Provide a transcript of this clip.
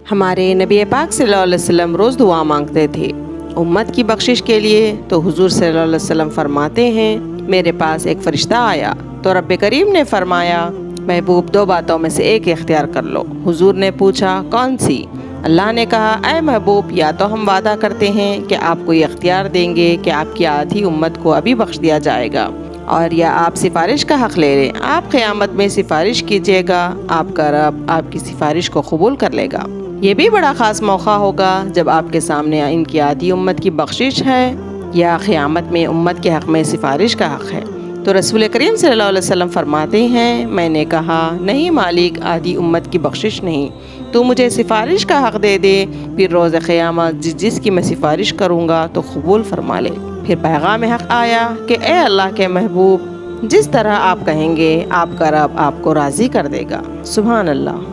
हमारे नबी पाक सल्लल्लाहु अलैहि वसल्लम रोज़ दुआ मांगते थे उम्मत की बख्शिश के लिए। तो हुजूर सल्लल्लाहु अलैहि वसल्लम फरमाते हैं, मेरे पास एक फ़रिश्ता आया तो रब्बे करीम ने फरमाया, महबूब दो बातों में से एक इख्तियार कर लो। हुजूर ने पूछा, कौन सी? अल्लाह ने कहा, ऐ महबूब, या तो हम वादा करते हैं कि आपको ये इख्तियार देंगे कि आपकी आधी उम्मत को अभी बख्श दिया जाएगा, और या आप सिफारिश का हक़ ले लें। आप क़यामत में सिफारिश कीजिएगा, आपका रब आपकी सिफारिश को कबूल कर लेगा। ये भी बड़ा ख़ास मौका होगा जब आपके सामने इनकी आधी उम्मत की बख्शिश है या क़यामत में उम्मत के हक़ में सिफारिश का हक़ है। तो रसूल करीम सल्लल्लाहु अलैहि वसल्लम फरमाते हैं, मैंने कहा, नहीं मालिक, आधी उम्मत की बख्शिश नहीं, तो मुझे सिफारिश का हक़ दे दे, फिर रोज़ क़यामत जिसकी मैं सिफारिश करूँगा तो कबूल फरमा ले। फिर पैगाम हक़ आया कि ए अल्लाह के महबूब, जिस तरह आप कहेंगे आपका रब आपको राज़ी कर देगा। सुभान अल्लाह।